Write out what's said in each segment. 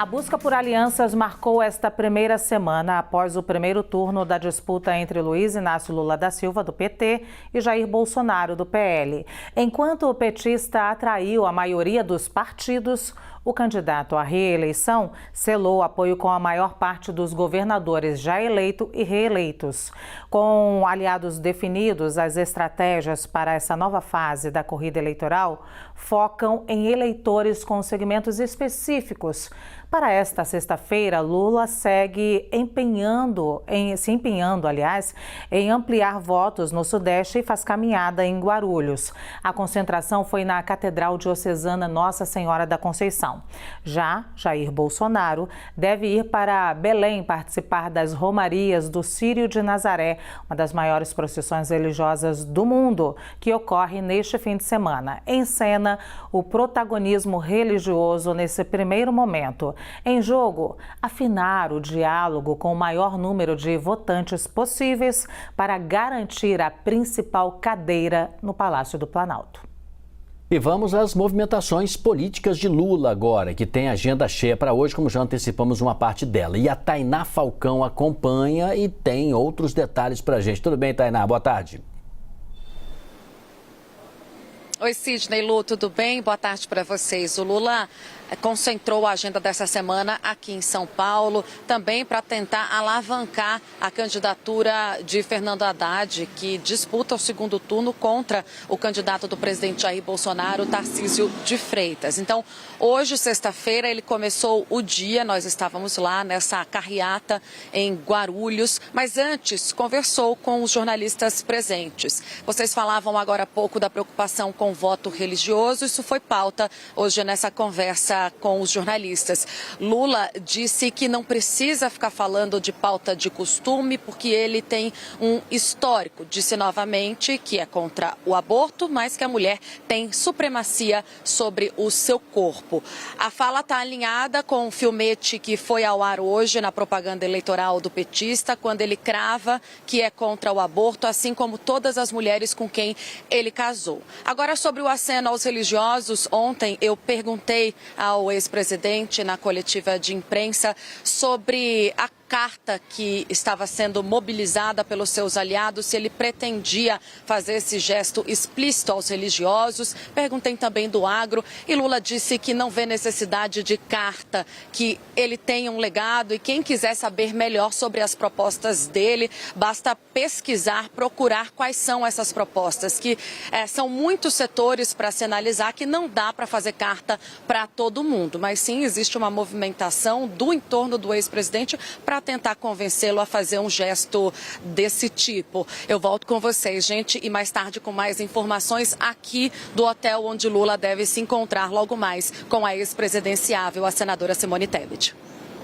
A busca por alianças marcou esta primeira semana após o primeiro turno da disputa entre Luiz Inácio Lula da Silva, do PT, e Jair Bolsonaro, do PL. Enquanto o petista atraiu a maioria dos partidos, o candidato à reeleição selou apoio com a maior parte dos governadores já eleitos e reeleitos. Com aliados definidos, as estratégias para essa nova fase da corrida eleitoral focam em eleitores com segmentos específicos. Para esta sexta-feira, Lula segue se empenhando, em ampliar votos no Sudeste e faz caminhada em Guarulhos. A concentração foi na Catedral Diocesana Nossa Senhora da Conceição. Já Jair Bolsonaro deve ir para Belém participar das Romarias do Círio de Nazaré, uma das maiores procissões religiosas do mundo, que ocorre neste fim de semana. Em cena, o protagonismo religioso nesse primeiro momento. Em jogo, afinar o diálogo com o maior número de votantes possíveis para garantir a principal cadeira no Palácio do Planalto. E vamos às movimentações políticas de Lula agora, que tem agenda cheia para hoje, como já antecipamos uma parte dela. E a Tainá Falcão acompanha e tem outros detalhes para a gente. Tudo bem, Tainá? Boa tarde. Oi, Sidney, Lu, tudo bem? Boa tarde para vocês. O Lula concentrou a agenda dessa semana aqui em São Paulo, também para tentar alavancar a candidatura de Fernando Haddad, que disputa o segundo turno contra o candidato do presidente Jair Bolsonaro, Tarcísio de Freitas. Então, hoje, sexta-feira, ele começou o dia, nós estávamos lá nessa carreata em Guarulhos, mas antes conversou com os jornalistas presentes. Vocês falavam agora há pouco da preocupação com o voto religioso, isso foi pauta hoje nessa conversa com os jornalistas. Lula disse que não precisa ficar falando de pauta de costume, porque ele tem um histórico. Disse novamente que é contra o aborto, mas que a mulher tem supremacia sobre o seu corpo. A fala está alinhada com o filmete que foi ao ar hoje na propaganda eleitoral do petista, quando ele crava que é contra o aborto, assim como todas as mulheres com quem ele casou. Agora, sobre o aceno aos religiosos, ontem eu perguntei ao ex-presidente na coletiva de imprensa sobre a carta que estava sendo mobilizada pelos seus aliados, se ele pretendia fazer esse gesto explícito aos religiosos. Perguntei também do agro e Lula disse que não vê necessidade de carta, que ele tem um legado e quem quiser saber melhor sobre as propostas dele, basta pesquisar, procurar quais são essas propostas, que são muitos setores para se analisar, que não dá para fazer carta para todo mundo, mas sim existe uma movimentação do entorno do ex-presidente para tentar convencê-lo a fazer um gesto desse tipo. Eu volto com vocês, gente, e mais tarde com mais informações aqui do hotel onde Lula deve se encontrar logo mais com a ex-presidenciável, a senadora Simone Tebet.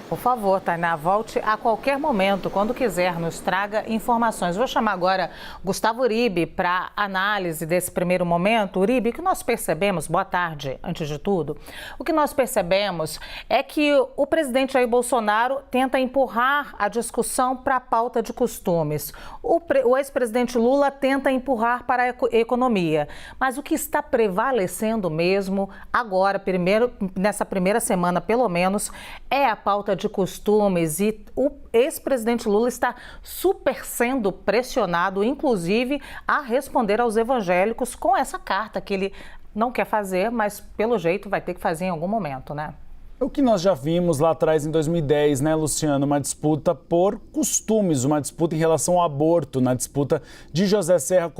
Por favor, Tainá, volte a qualquer momento, quando quiser, nos traga informações. Vou chamar agora Gustavo Uribe para análise desse primeiro momento. Uribe, o que nós percebemos, boa tarde, antes de tudo, o que nós percebemos é que o presidente Jair Bolsonaro tenta empurrar a discussão para a pauta de costumes. O ex-presidente Lula tenta empurrar para a economia. Mas o que está prevalecendo mesmo agora, nessa primeira semana pelo menos, é a pauta de costumes, e o ex-presidente Lula está super sendo pressionado, inclusive, a responder aos evangélicos com essa carta que ele não quer fazer, mas pelo jeito vai ter que fazer em algum momento, né? O que nós já vimos lá atrás em 2010, né, Luciano? Uma disputa por costumes, uma disputa em relação ao aborto, na disputa de José Serra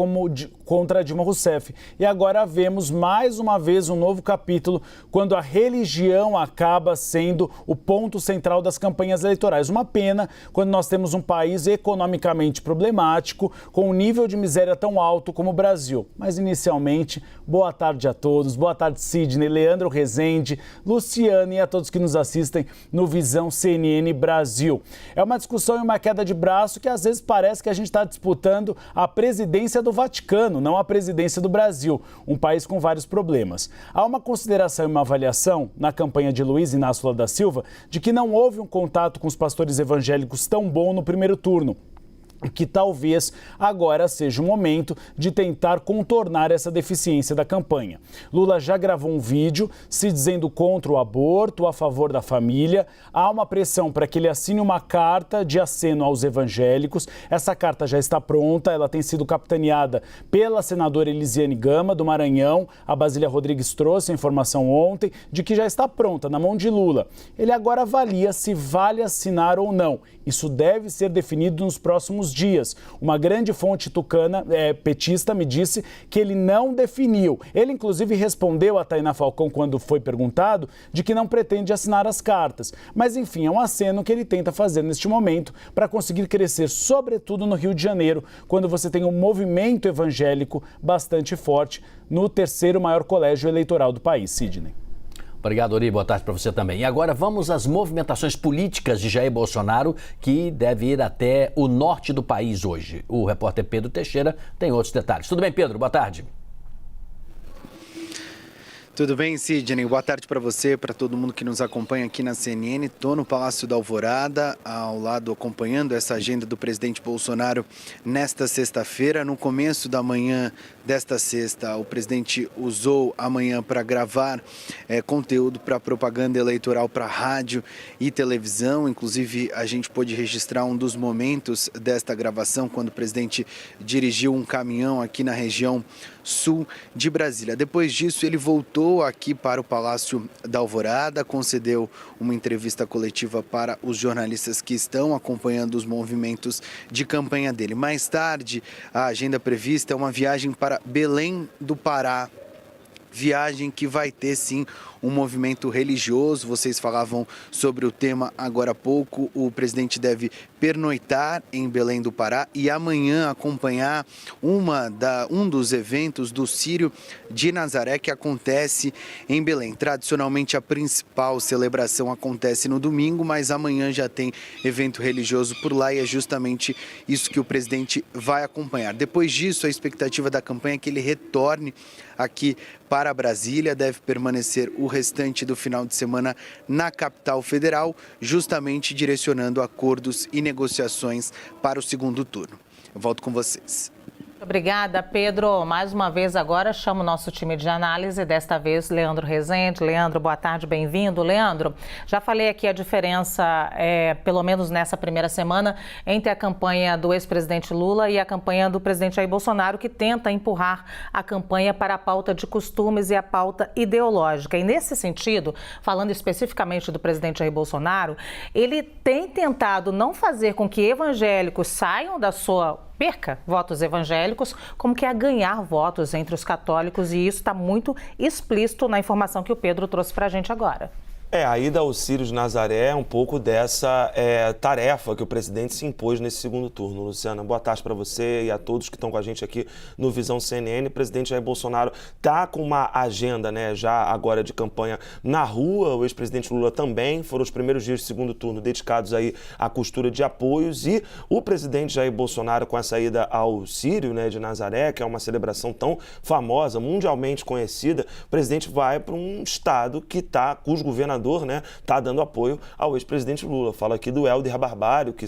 contra Dilma Rousseff. E agora vemos mais uma vez um novo capítulo, quando a religião acaba sendo o ponto central das campanhas eleitorais. Uma pena quando nós temos um país economicamente problemático, com um nível de miséria tão alto como o Brasil. Mas inicialmente, boa tarde a todos, boa tarde Sidney, Leandro Rezende, Luciano e a todos que nos assistem no Visão CNN Brasil. É uma discussão e uma queda de braço que às vezes parece que a gente está disputando a presidência do Vaticano, não a presidência do Brasil, um país com vários problemas. Há uma consideração e uma avaliação na campanha de Luiz Inácio Lula da Silva de que não houve um contato com os pastores evangélicos tão bom no primeiro turno. que talvez agora seja o momento de tentar contornar essa deficiência da campanha. Lula já gravou um vídeo se dizendo contra o aborto, a favor da família. Há uma pressão para que ele assine uma carta de aceno aos evangélicos. Essa carta já está pronta, ela tem sido capitaneada pela senadora Elisiane Gama, do Maranhão. A Basília Rodrigues trouxe a informação ontem de que já está pronta, na mão de Lula. Ele agora avalia se vale assinar ou não. Isso deve ser definido nos próximos dias. Uma grande fonte tucana, petista, me disse que ele não definiu. Ele, inclusive, respondeu a Tainá Falcão quando foi perguntado de que não pretende assinar as cartas. Mas, enfim, é um aceno que ele tenta fazer neste momento para conseguir crescer, sobretudo no Rio de Janeiro, quando você tem um movimento evangélico bastante forte no terceiro maior colégio eleitoral do país. Sidney. Obrigado, Ori. Boa tarde para você também. E agora vamos às movimentações políticas de Jair Bolsonaro, que deve ir até o norte do país hoje. O repórter Pedro Teixeira tem outros detalhes. Tudo bem, Pedro? Boa tarde. Tudo bem, Sidney? Boa tarde para você, para todo mundo que nos acompanha aqui na CNN. Estou no Palácio da Alvorada, ao lado acompanhando essa agenda do presidente Bolsonaro nesta sexta-feira. No começo da manhã desta sexta, o presidente usou a manhã para gravar conteúdo para propaganda eleitoral para rádio e televisão. Inclusive, a gente pôde registrar um dos momentos desta gravação, quando o presidente dirigiu um caminhão aqui na região sul de Brasília. Depois disso, ele voltou aqui para o Palácio da Alvorada, concedeu uma entrevista coletiva para os jornalistas que estão acompanhando os movimentos de campanha dele. Mais tarde, a agenda prevista é uma viagem para Belém do Pará. Viagem que vai ter, sim, um movimento religioso. Vocês falavam sobre o tema agora há pouco. O presidente deve pernoitar em Belém do Pará e amanhã acompanhar um dos eventos do Círio de Nazaré, que acontece em Belém. Tradicionalmente, a principal celebração acontece no domingo, mas amanhã já tem evento religioso por lá e é justamente isso que o presidente vai acompanhar. Depois disso, a expectativa da campanha é que ele retorne aqui para Brasília, deve permanecer o restante do final de semana na capital federal, justamente direcionando acordos e negociações para o segundo turno. Eu volto com vocês. Obrigada, Pedro. Mais uma vez agora chamo o nosso time de análise, desta vez Leandro Rezende. Leandro, boa tarde, bem-vindo. Leandro, já falei aqui a diferença, pelo menos nessa primeira semana, entre a campanha do ex-presidente Lula e a campanha do presidente Jair Bolsonaro, que tenta empurrar a campanha para a pauta de costumes e a pauta ideológica. E nesse sentido, falando especificamente do presidente Jair Bolsonaro, ele tem tentado não fazer com que evangélicos saiam da sua perca votos evangélicos, como que é ganhar votos entre os católicos, e isso está muito explícito na informação que o Pedro trouxe para a gente agora. A ida ao Círio de Nazaré é um pouco dessa tarefa que o presidente se impôs nesse segundo turno. Luciana, boa tarde para você e a todos que estão com a gente aqui no Visão CNN. O presidente Jair Bolsonaro está com uma agenda, já agora de campanha na rua. O ex-presidente Lula também. Foram os primeiros dias de segundo turno dedicados aí à costura de apoios. E o presidente Jair Bolsonaro, com essa ida ao Círio de Nazaré, que é uma celebração tão famosa, mundialmente conhecida, o presidente vai para um estado cujo governador está dando apoio ao ex-presidente Lula. Fala aqui do Helder Barbalho, que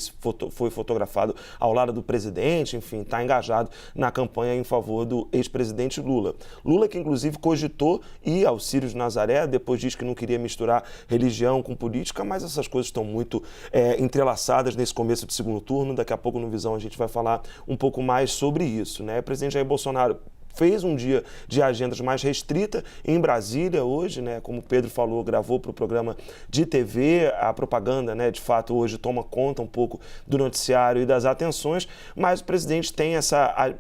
foi fotografado ao lado do presidente, enfim, está engajado na campanha em favor do ex-presidente Lula. Lula que inclusive cogitou ir ao Círio de Nazaré, depois disse que não queria misturar religião com política, mas essas coisas estão muito entrelaçadas nesse começo de segundo turno. Daqui a pouco no Visão a gente vai falar um pouco mais sobre isso. O presidente Jair Bolsonaro fez um dia de agendas mais restrita em Brasília hoje, como o Pedro falou, gravou para o programa de TV, a propaganda, de fato, hoje toma conta um pouco do noticiário e das atenções, mas o presidente tem a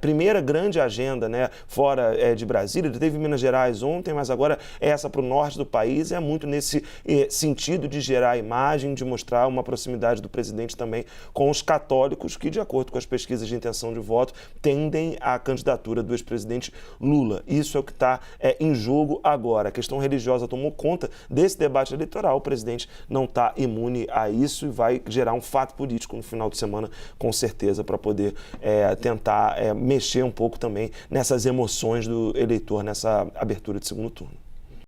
primeira grande agenda, fora de Brasília. Ele teve Minas Gerais ontem, mas agora essa para o norte do país, é muito nesse sentido de gerar imagem, de mostrar uma proximidade do presidente também com os católicos, que, de acordo com as pesquisas de intenção de voto, tendem à candidatura do ex-presidente Lula. Isso é o que está em jogo agora. A questão religiosa tomou conta desse debate eleitoral. O presidente não está imune a isso e vai gerar um fato político no final de semana, com certeza, para poder tentar mexer um pouco também nessas emoções do eleitor nessa abertura de segundo turno.